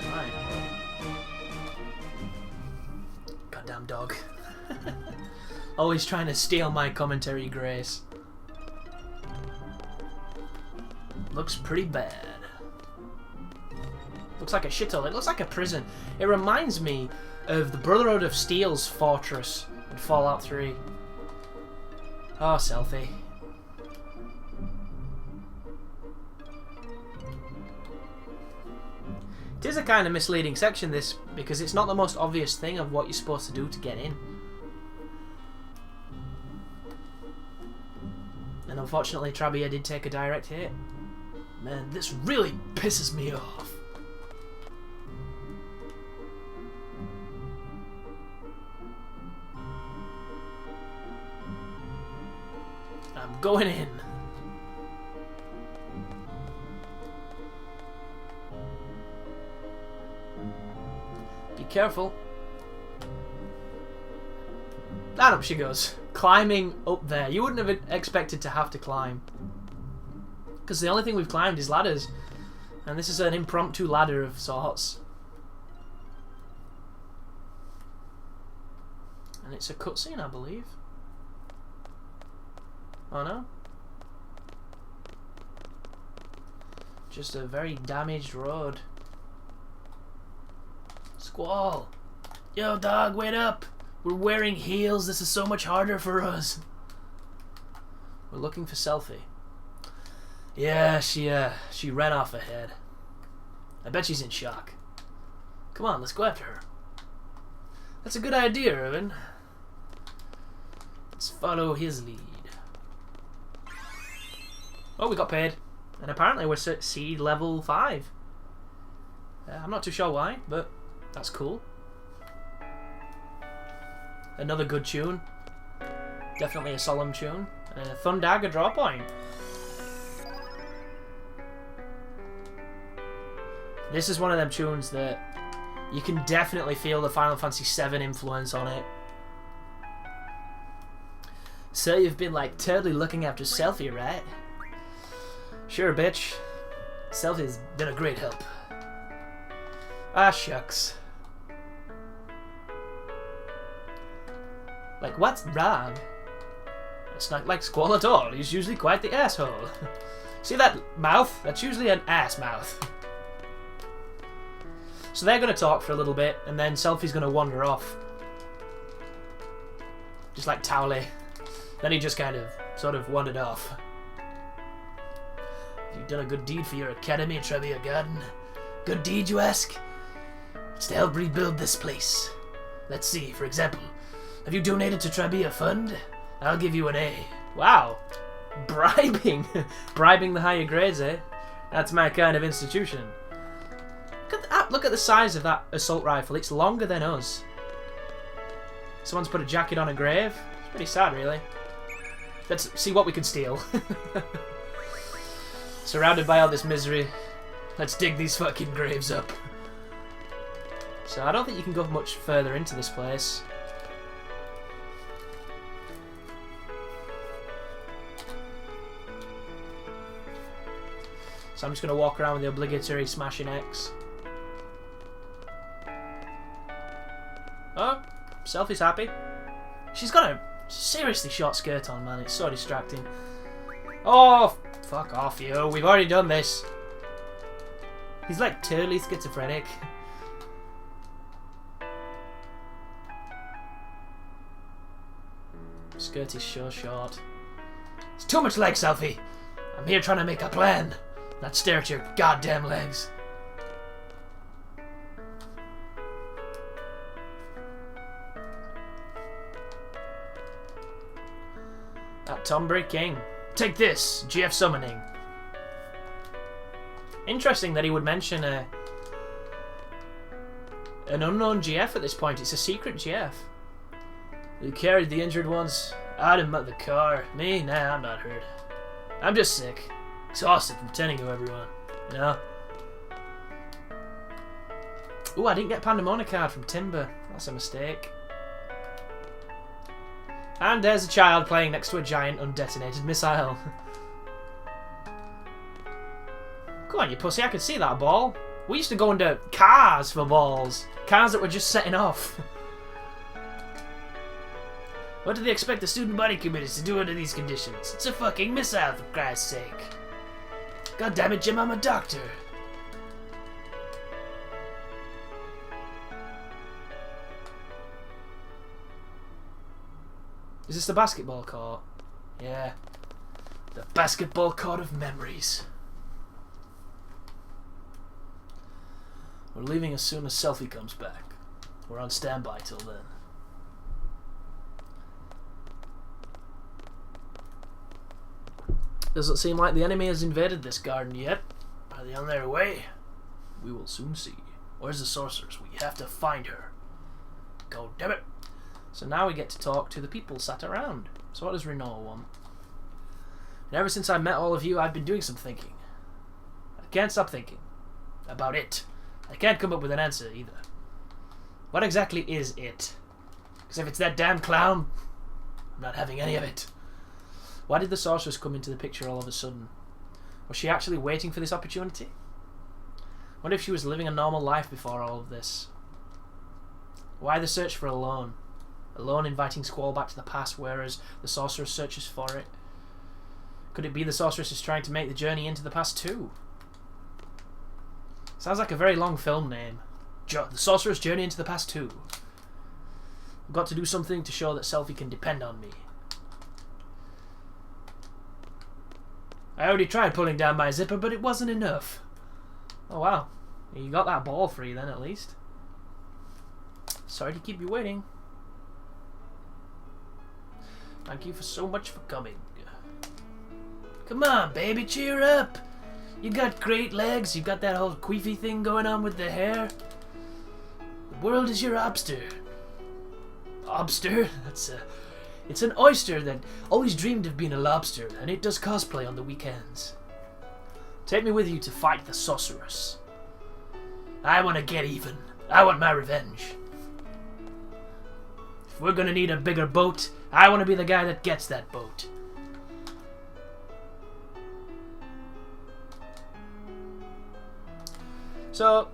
Right. Goddamn dog. Always trying to steal my commentary, Grace. Looks pretty bad. Looks like a shithole. It looks like a prison. It reminds me of the Brotherhood of Steel's fortress in Fallout 3. Oh, selfie. It is a kind of misleading section, this, because it's not the most obvious thing of what you're supposed to do to get in. And unfortunately, Trabia did take a direct hit. Man, this really pisses me off. I'm going in. Be careful. And up she goes. Climbing up there. You wouldn't have expected to have to climb. Because the only thing we've climbed is ladders. And this is an impromptu ladder of sorts. And it's a cutscene, I believe. Oh no? Just a very damaged road. Squall! Yo dog, wait up! We're wearing heels, this is so much harder for us. We're looking for Selfie. Yeah, she ran off ahead. I bet she's in shock. Come on, let's go after her. That's a good idea, Irvin. Let's follow his lead. Oh, we got paid. And apparently we're seed level 5. I'm not too sure why, but that's cool. Another good tune. Definitely a solemn tune. Thundagger draw point. This is one of them tunes that you can definitely feel the Final Fantasy VII influence on it. So you've been like totally looking after Selfie, right? Sure, bitch. Selfie's been a great help. Ah, shucks. Like, what's wrong? It's not like Squall at all. He's usually quite the asshole. See that mouth? That's usually an ass mouth. So they're going to talk for a little bit, and then Selfie's going to wander off. Just like Towley. Then he just kind of, sort of wandered off. You've done a good deed for your academy, Trabia Garden. Good deed, you ask? It's to help rebuild this place. Let's see, for example, have you donated to Trabia Fund? I'll give you an A. Wow. Bribing. Bribing the higher grades, eh? That's my kind of institution. Look at the size of that assault rifle. It's longer than us. Someone's put a jacket on a grave. It's pretty sad, really. Let's see what we can steal. Surrounded by all this misery, let's dig these fucking graves up. So I don't think you can go much further into this place. So I'm just going to walk around with the obligatory smashing X. Oh, Selfie's happy. She's got a seriously short skirt on, man. It's so distracting. Oh, fuck off, you. We've already done this. He's like totally schizophrenic. Skirt is so short. It's too much leg, Selfie. I'm here trying to make a plan. Not stare at your goddamn legs. That Tombury King. Take this, GF summoning. Interesting that he would mention an unknown GF at this point. It's a secret GF. You carried the injured ones out of the car. Me? Nah, I'm not hurt. I'm just sick. Exhausted from tending to everyone. You know? Ooh, I didn't get a Pandemonic card from Timber. That's a mistake. And there's a child playing next to a giant undetonated missile. Come on, you pussy, I can see that ball. We used to go into cars for balls. Cars that were just setting off. What do they expect the student body committees to do under these conditions? It's a fucking missile, for Christ's sake. God damn it, Jim, I'm a doctor. Is this the basketball court? Yeah. The basketball court of memories. We're leaving as soon as Selfie comes back. We're on standby till then. Doesn't seem like the enemy has invaded this garden yet. Are they on their way? We will soon see. Where's the sorceress? We have to find her. God damn it. So now we get to talk to the people sat around. So what does Renault want? And ever since I met all of you, I've been doing some thinking. I can't stop thinking. About it. I can't come up with an answer either. What exactly is it? Because if it's that damn clown, I'm not having any of it. Why did the sorceress come into the picture all of a sudden? Was she actually waiting for this opportunity? What if she was living a normal life before all of this? Why the search for a loan? A loan inviting Squall back to the past, whereas the sorceress searches for it. Could it be the sorceress is trying to make the journey into the past too? Sounds like a very long film name. The sorceress journey into the past too. I've got to do something to show that Selfie can depend on me. I already tried pulling down my zipper, but it wasn't enough. Oh wow. You got that ball free then at least. Sorry to keep you waiting. Thank you for so much for coming. Come on, baby, cheer up. You got great legs. You got that whole queefy thing going on with the hair. The world is your obster. Obster? It's an oyster that always dreamed of being a lobster, and it does cosplay on the weekends. Take me with you to fight the sorceress. I want to get even. I want my revenge. If we're gonna need a bigger boat, I want to be the guy that gets that boat. So,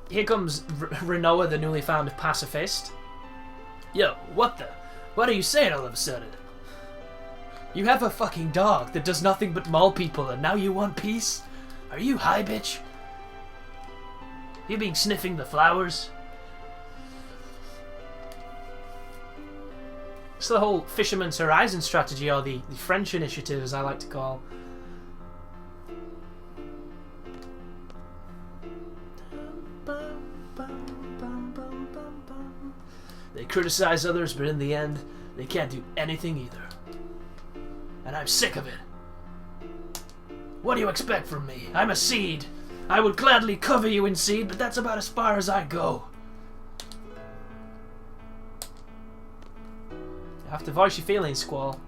here comes Renault, the newly found pacifist. Yo, what are you saying all of a sudden? You have a fucking dog that does nothing but maul people and now you want peace? Are you high, bitch? You been sniffing the flowers? It's the whole Fisherman's Horizon strategy, or the French initiative as I like to call. They criticize others, but in the end, they can't do anything either. And I'm sick of it. What do you expect from me? I'm a seed. I would gladly cover you in seed, but that's about as far as I go. You have to voice your feelings, Squall.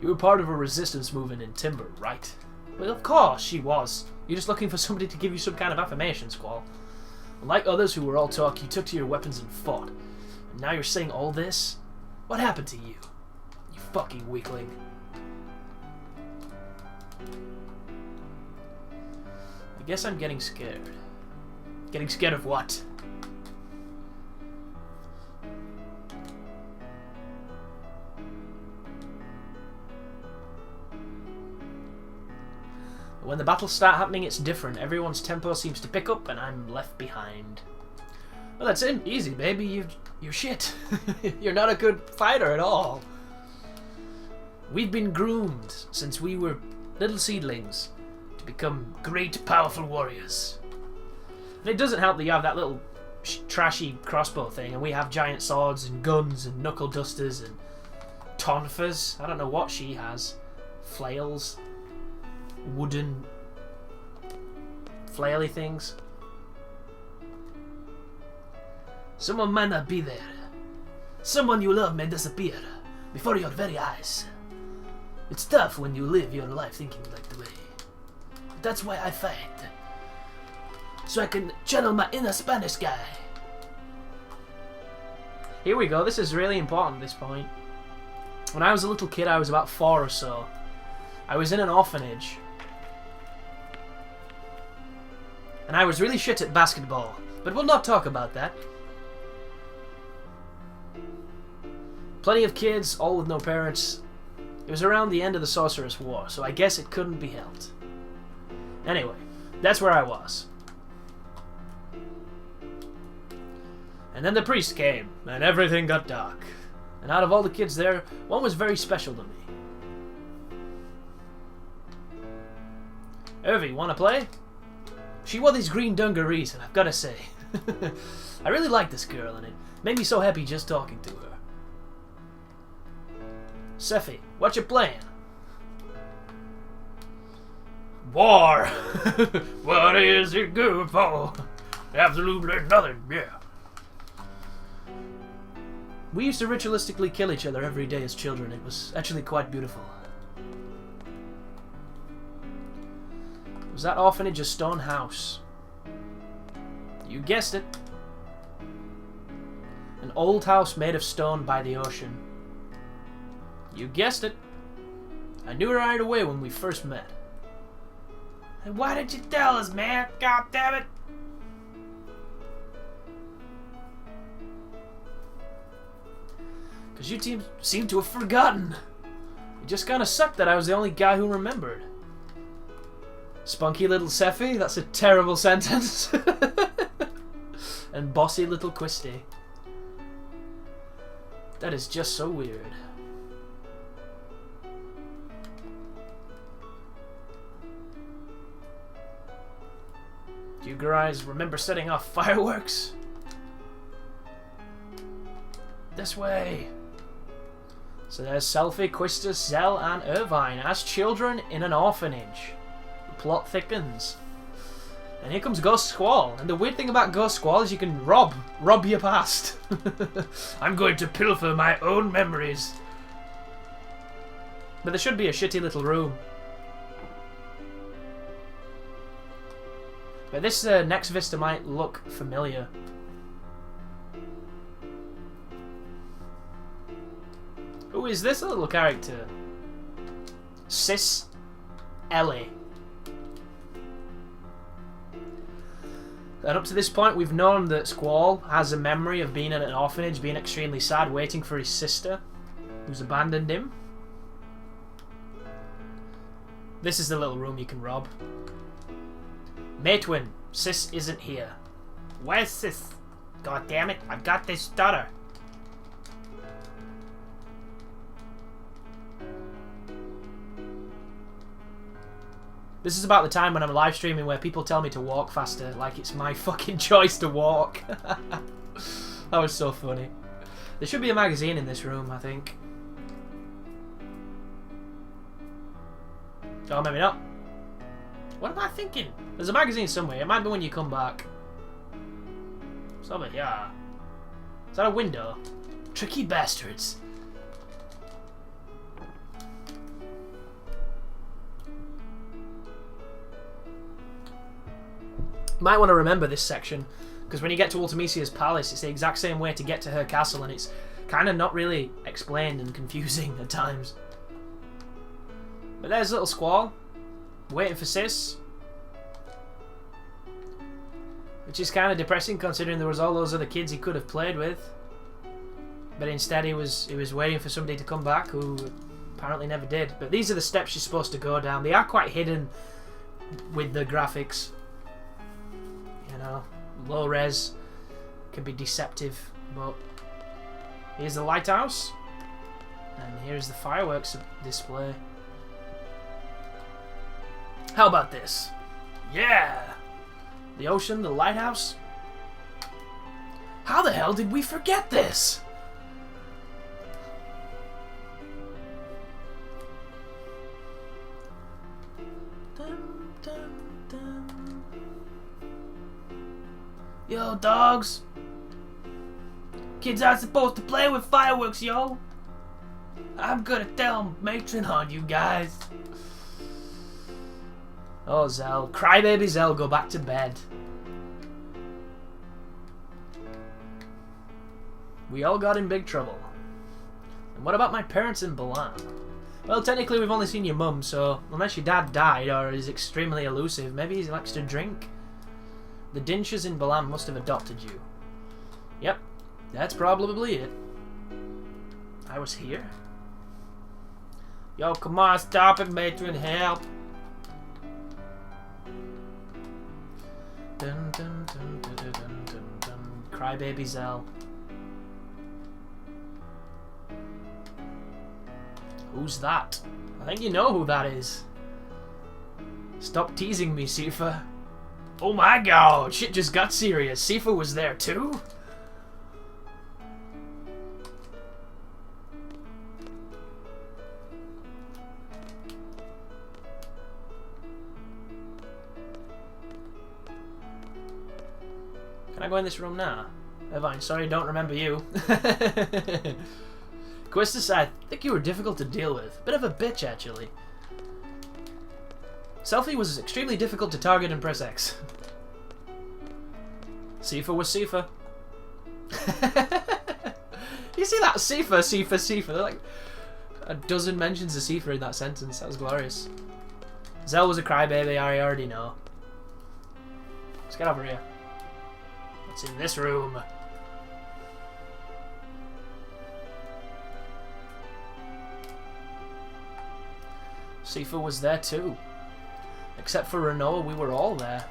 You were part of a resistance movement in Timber, right? Well, of course she was. You're just looking for somebody to give you some kind of affirmation, Squall. Unlike others who were all talk, you took to your weapons and fought. And now you're saying all this? What happened to you? You fucking weakling. I guess I'm getting scared. Getting scared of what? When the battles start happening, it's different. Everyone's tempo seems to pick up, and I'm left behind. Well, that's it. Easy, baby. You're shit. You're not a good fighter at all. We've been groomed since we were little seedlings to become great, powerful warriors. And it doesn't help that you have that little trashy crossbow thing, and we have giant swords and guns and knuckle dusters and tonfas. I don't know what she has. Flails. Wooden flaily things. Someone might not be there. Someone you love may disappear before your very eyes. It's tough when you live your life thinking like the way. But that's why I fight. So I can channel my inner Spanish guy. Here we go. This is really important at this point. When I was a little kid, I was about 4 or so. I was in an orphanage. And I was really shit at basketball. But we'll not talk about that. Plenty of kids, all with no parents. It was around the end of the Sorceress War, so I guess it couldn't be helped. Anyway, that's where I was. And then the priest came, and everything got dark. And out of all the kids there, one was very special to me. Irvy, wanna play? She wore these green dungarees, and I've gotta say, I really liked this girl, and it made me so happy just talking to her. Sephi, what you playing? War! What is it good for? Absolutely nothing, yeah. We used to ritualistically kill each other every day as children. It was actually quite beautiful. Was that orphanage a stone house? You guessed it. An old house made of stone by the ocean. You guessed it. I knew right away when we first met. And why didn't you tell us, man? God damn it! Because you seem to have forgotten. It just kind of sucked that I was the only guy who remembered. Spunky little Sephi? That's a terrible sentence. And bossy little Quisty. That is just so weird. Do you guys remember setting off fireworks? This way. So there's Selphie, Quistus, Zell, and Irvine as children in an orphanage. The plot thickens. And here comes Ghost Squall. And the weird thing about Ghost Squall is you can rob your past. I'm going to pilfer my own memories. But there should be a shitty little room. But this next vista might look familiar. Who is this little character? Sis Ellie. And up to this point we've known that Squall has a memory of being in an orphanage, being extremely sad, waiting for his sister, who's abandoned him. This is the little room you can rob. Matewin, Sis isn't here. Where's Sis? God damn it, I've got this stutter. This is about the time when I'm live streaming where people tell me to walk faster, like it's my fucking choice to walk. That was so funny. There should be a magazine in this room, I think. Oh, maybe not. What am I thinking? There's a magazine somewhere. It might be when you come back. It's over here. Is that a window? Tricky bastards. You might want to remember this section, because when you get to Ultimisia's palace, it's the exact same way to get to her castle, and it's kind of not really explained and confusing at times. But there's little Squall, waiting for Sis. Which is kind of depressing considering there was all those other kids he could have played with. But instead he was waiting for somebody to come back who apparently never did. But these are the steps you're supposed to go down. They are quite hidden with the graphics. You know, low res can be deceptive, but here's the lighthouse, and here's the fireworks display. How about this? Yeah! The ocean, the lighthouse. How the hell did we forget this? Dun, dun, dun. Yo, dogs. Kids aren't supposed to play with fireworks, yo. I'm gonna tell Matron on you guys. Oh, Zell. Crybaby Zell, go back to bed. We all got in big trouble. And what about my parents in Balam? Well, technically we've only seen your mum, so unless your dad died or is extremely elusive, maybe he likes to drink. The Dinshas in Balam must have adopted you. Yep, that's probably it. I was here? Yo, come on, stop it, matron, help! Dun, dun, dun, dun, dun, dun, dun, dun. Crybaby Zell. Who's that? I think you know who that is. Stop teasing me, Sifa. Oh my god, shit just got serious. Sifa was there too? Can I go in this room now? Irvine, sorry, don't remember you. Quistis, I think you were difficult to deal with. Bit of a bitch, actually. Selfie was extremely difficult to target and press X. Sifa was Sifa. You see that? Sifa, Sifa, Sifa. They're like a dozen mentions of Sifa in that sentence. That was glorious. Zell was a crybaby, I already know. Let's get over here. What's in this room? Sifa was there too. Except for Renoa, we were all there.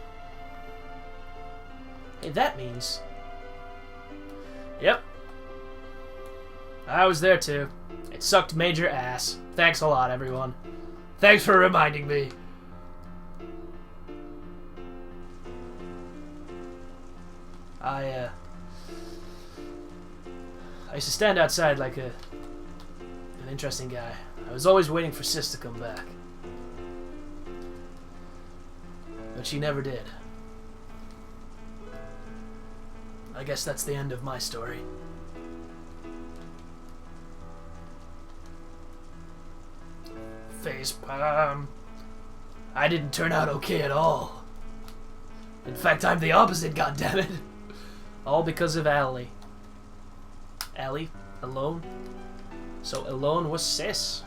Hey, that means... Yep. I was there too. It sucked major ass. Thanks a lot, everyone. Thanks for reminding me. I used to stand outside like an interesting guy. I was always waiting for Sis to come back. But she never did. I guess that's the end of my story. Facepalm. I didn't turn out okay at all. In fact, I'm the opposite, goddammit. All because of Ellie. Ellie? Alone? So Alone was Sis.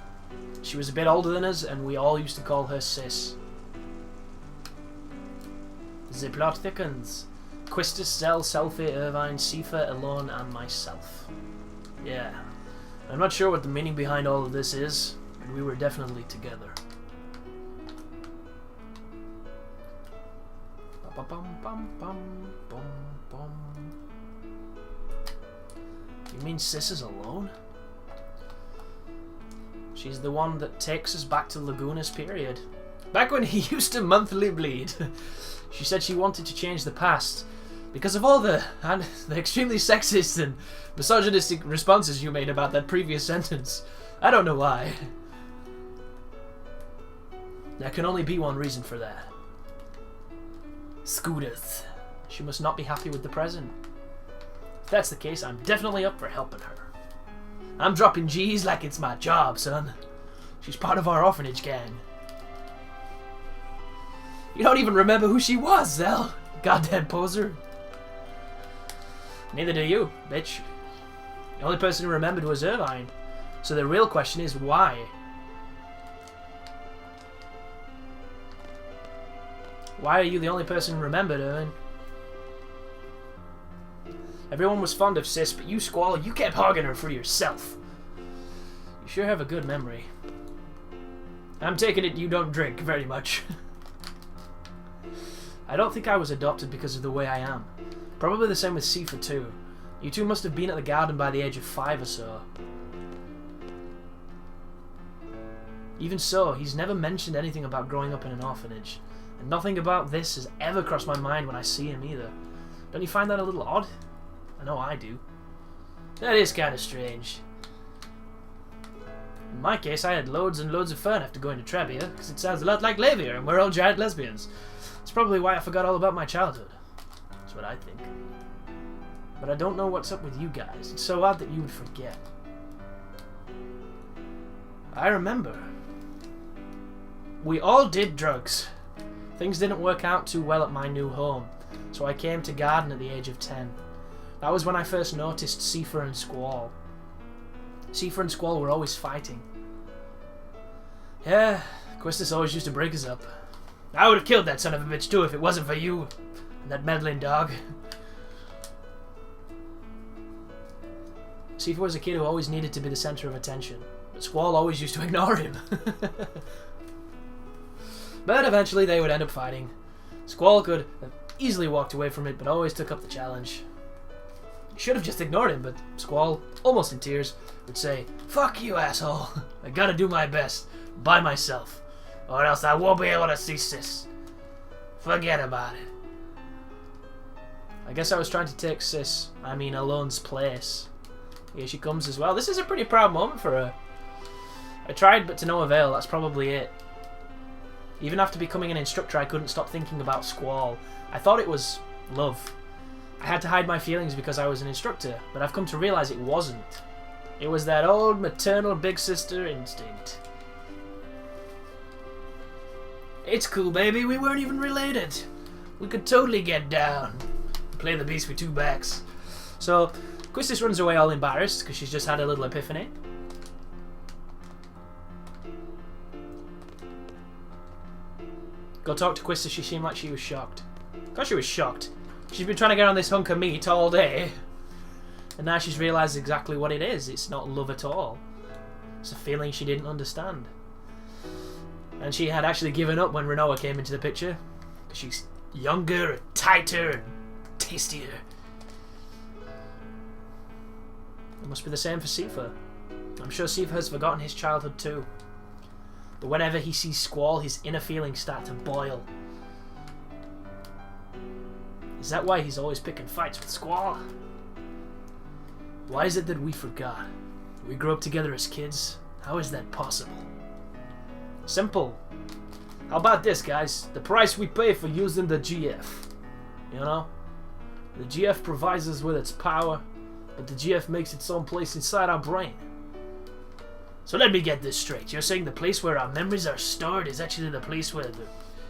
She was a bit older than us, and we all used to call her Sis. The plot thickens. Quistis, Zell, Selfie, Irvine, Sifa, Alone, and myself. Yeah. I'm not sure what the meaning behind all of this is, but we were definitely together. You mean Sis is alone? She's the one that takes us back to Laguna's period. Back when he used to monthly bleed. She said she wanted to change the past because of all the extremely sexist and misogynistic responses you made about that previous sentence. I don't know why. There can only be one reason for that. Scooters. She must not be happy with the present. If that's the case, I'm definitely up for helping her. I'm dropping G's like it's my job, son. She's part of our orphanage gang. You don't even remember who she was, Zell. Goddamn poser. Neither do you, bitch. The only person who remembered was Irvine. So the real question is why? Why are you the only person who remembered, Irvine? Everyone was fond of Sis, but you, Squall, you kept hogging her for yourself. You sure have a good memory. I'm taking it you don't drink very much. I don't think I was adopted because of the way I am. Probably the same with Sifa too. You two must have been at the garden by the age of 5 or so. Even so, he's never mentioned anything about growing up in an orphanage. And nothing about this has ever crossed my mind when I see him either. Don't you find that a little odd? I know I do. That is kind of strange. In my case, I had loads and loads of fun after going to Trabia, because it sounds a lot like Lavia, and we're all giant lesbians. It's probably why I forgot all about my childhood. That's what I think. But I don't know what's up with you guys. It's so odd that you would forget. I remember. We all did drugs. Things didn't work out too well at my new home, so I came to Garden at the age of 10. That was when I first noticed Sifa and Squall. Sifa and Squall were always fighting. Yeah, Quistis always used to break us up. I would have killed that son of a bitch too if it wasn't for you and that meddling dog. Sifa was a kid who always needed to be the centre of attention, but Squall always used to ignore him. But eventually they would end up fighting. Squall could have easily walked away from it, but always took up the challenge. He should have just ignored him, but Squall, almost in tears, would say, "Fuck you, asshole. I gotta do my best, by myself, or else I won't be able to see Sis. Forget about it." I guess I was trying to take Alone's place. Here she comes as well. This is a pretty proud moment for her. I tried, but to no avail. That's probably it. Even after becoming an instructor, I couldn't stop thinking about Squall. I thought it was love. I had to hide my feelings because I was an instructor, but I've come to realize it wasn't. It was that old maternal big sister instinct. It's cool, baby. We weren't even related. We could totally get down. Play the beast with two backs. So, Quistis runs away all embarrassed because she's just had a little epiphany. Go talk to Quistis. She seemed like she was shocked. Of course she was shocked. She's been trying to get on this hunk of meat all day. And now she's realised exactly what it is. It's not love at all. It's a feeling she didn't understand. And she had actually given up when Renoa came into the picture. Because she's younger and tighter and tastier. It must be the same for Sifa. I'm sure Sifa has forgotten his childhood too. But whenever he sees Squall, his inner feelings start to boil. Is that why he's always picking fights with Squall? Why is it that we forgot? We grew up together as kids. How is that possible? Simple. How about this, guys? The price we pay for using the GF. You know? The GF provides us with its power, but the GF makes its own place inside our brain. So let me get this straight. You're saying the place where our memories are stored is actually the place where the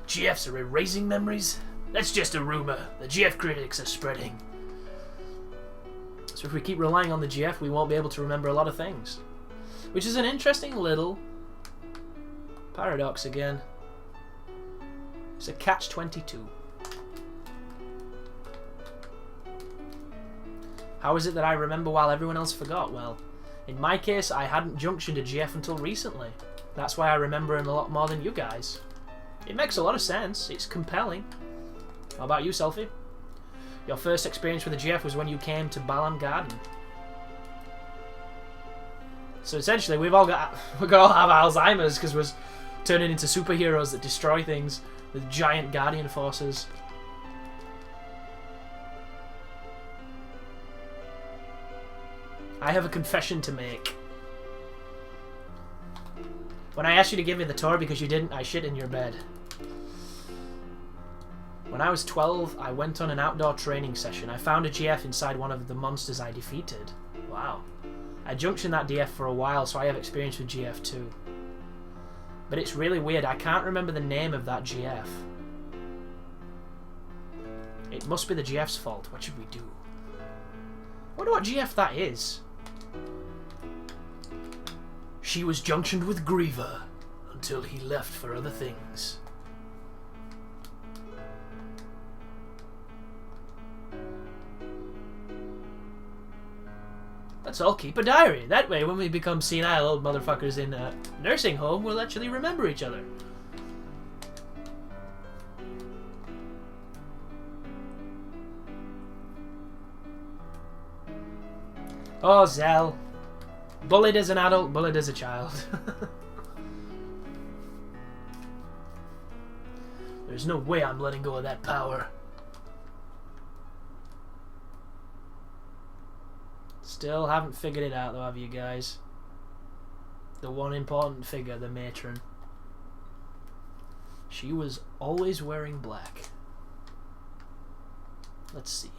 GFs are erasing memories? That's just a rumor the GF critics are spreading. So if we keep relying on the GF, we won't be able to remember a lot of things. Which is an interesting little paradox again. It's a catch-22. How is it that I remember while everyone else forgot? Well, in my case, I hadn't junctioned a GF until recently. That's why I remember him a lot more than you guys. It makes a lot of sense. It's compelling. How about you, Selfie? Your first experience with a GF was when you came to Balam Garden. So essentially, we all have Alzheimer's because we're turning into superheroes that destroy things with giant guardian forces. I have a confession to make. When I asked you to give me the tour because you didn't, I shit in your bed. When I was 12, I went on an outdoor training session. I found a GF inside one of the monsters I defeated. Wow. I junctioned that DF for a while, so I have experience with GF too. But it's really weird. I can't remember the name of that GF. It must be the GF's fault. What should we do? I wonder what GF that is. She was junctioned with Griever until he left for other things. Let's all keep a diary. That way, when we become senile old motherfuckers in a nursing home, we'll actually remember each other. Oh, Zell. Bullied as an adult, bullied as a child. There's no way I'm letting go of that power. Still haven't figured it out though, have you guys? The one important figure, the matron. She was always wearing black. Let's see.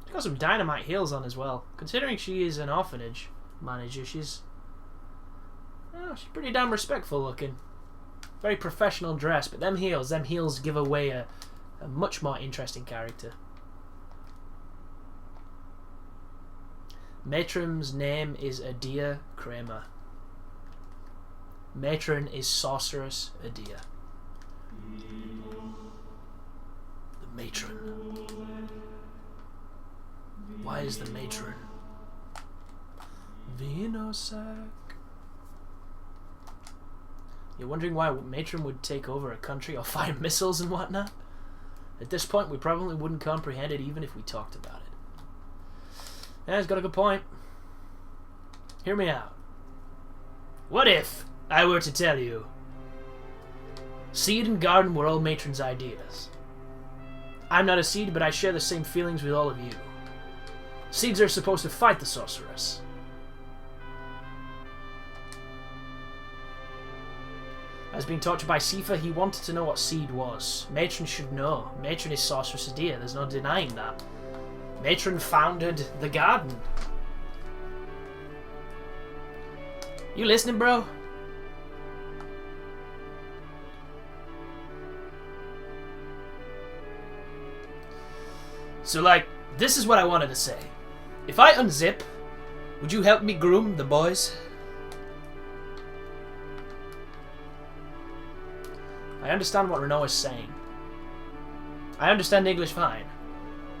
She's got some dynamite heels on as well. Considering she is an orphanage manager, she's pretty damn respectful looking. Very professional dress, but them heels give away a much more interesting character. Matron's name is Adia Kramer. Matron is Sorceress Adia. The Matron. Why is the Matron? Vinosac. You're wondering why Matron would take over a country or fire missiles and whatnot? At this point, we probably wouldn't comprehend it even if we talked about it. Yeah, he's got a good point. Hear me out. What if I were to tell you seed and garden were all Matron's ideas? I'm not a seed, but I share the same feelings with all of you. Seeds are supposed to fight the sorceress. As being tortured by Sifa, he wanted to know what seed was. Matron should know. Matron is Sorceress Adia, there's no denying that. Matron founded the garden. You listening, bro? So, like, this is what I wanted to say. If I unzip, would you help me groom the boys? I understand what Renault is saying. I understand English fine.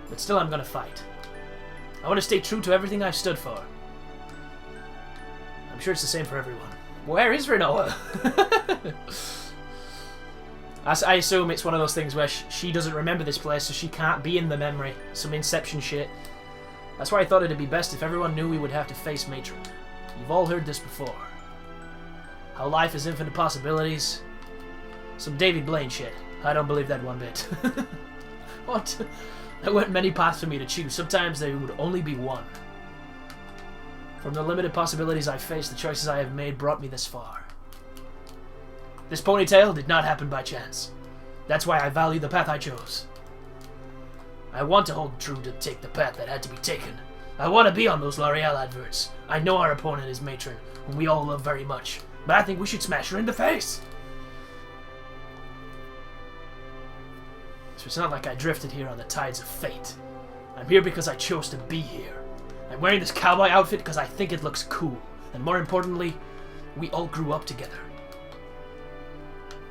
But still I'm gonna fight. I want to stay true to everything I've stood for. I'm sure it's the same for everyone. Where is Renault? I assume it's one of those things where she doesn't remember this place, so she can't be in the memory. Some Inception shit. That's why I thought it'd be best if everyone knew we would have to face Matron. You've all heard this before. How life is infinite possibilities. Some David Blaine shit. I don't believe that one bit. What? There weren't many paths for me to choose. Sometimes there would only be one. From the limited possibilities I faced, the choices I have made brought me this far. This ponytail did not happen by chance. That's why I value the path I chose. I want to hold true to take the path that had to be taken. I want to be on those L'Oreal adverts. I know our opponent is Matron, whom we all love very much, but I think we should smash her in the face. So it's not like I drifted here on the tides of fate. I'm here because I chose to be here. I'm wearing this cowboy outfit because I think it looks cool. And more importantly, we all grew up together.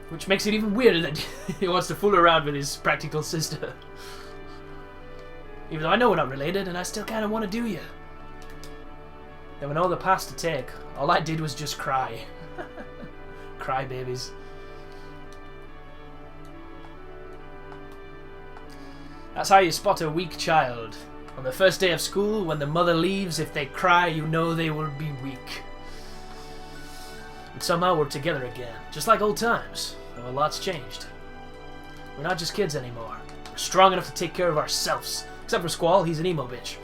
Which makes it even weirder that he wants to fool around with his practical sister. Even though I know we're not related, and I still kind of want to do you. There were no other paths to take. All I did was just cry. Cry babies. That's how you spot a weak child. On the first day of school, when the mother leaves, if they cry, you know they will be weak. But somehow we're together again, just like old times, though a lot's changed. We're not just kids anymore. We're strong enough to take care of ourselves. Except for Squall, he's an emo bitch.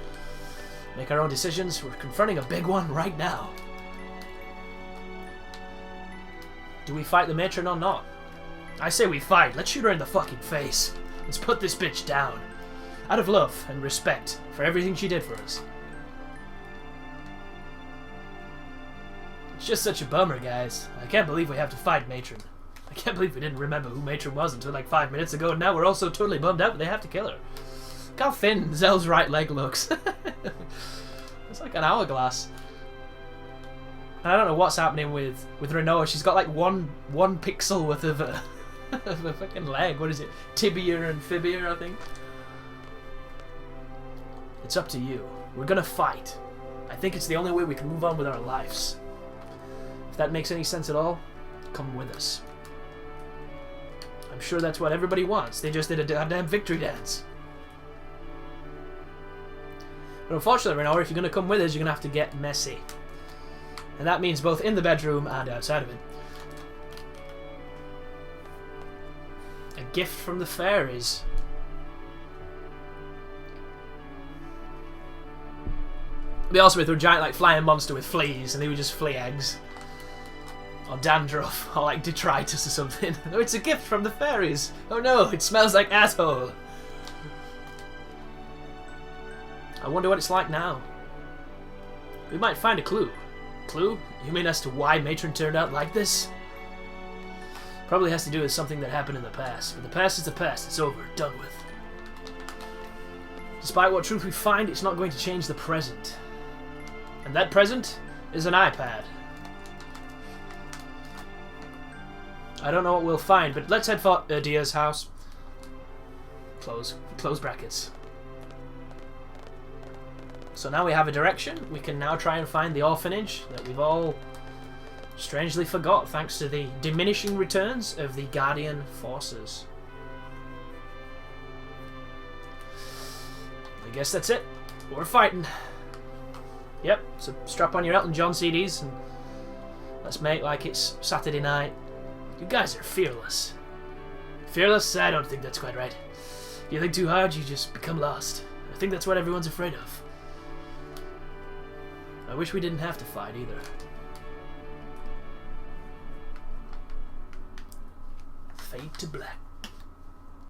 Make our own decisions. We're confronting a big one right now. Do we fight the Matron or not? I say we fight. Let's shoot her in the fucking face. Let's put this bitch down. Out of love and respect for everything she did for us. It's just such a bummer, guys. I can't believe we have to fight Matron. I can't believe we didn't remember who Matron was until like 5 minutes ago, and now we're all so totally bummed out that they have to kill her. Look how thin Zell's right leg looks. It's like an hourglass. And I don't know what's happening with Renault. She's got like one pixel worth of a fucking leg. What is it? Tibia and fibia, I think. It's up to you. We're gonna fight. I think it's the only way we can move on with our lives. If that makes any sense at all, come with us. I'm sure that's what everybody wants. They just did a goddamn victory dance. But unfortunately, Renault, if you're gonna come with us, you're gonna have to get messy. And that means both in the bedroom and outside of it. A gift from the fairies. They also went through a giant like flying monster with fleas, and they would just flea eggs. Or dandruff, or like detritus or something. Oh, it's a gift from the fairies. Oh no, it smells like asshole. I wonder what it's like now. We might find a clue. Clue? You mean as to why Matron turned out like this? Probably has to do with something that happened in the past. But the past is the past. It's over. Done with. Despite what truth we find, it's not going to change the present. And that present is an iPad. I don't know what we'll find, but let's head for Dia's house. Close brackets. So now we have a direction. We can now try and find the orphanage that we've all strangely forgot thanks to the diminishing returns of the Guardian forces. I guess that's it. We're fighting. Yep, so strap on your Elton John CDs and let's make like it's Saturday night. You guys are fearless. Fearless? I don't think that's quite right. If you think too hard, you just become lost. I think that's what everyone's afraid of. I wish we didn't have to fight either. Fade to black.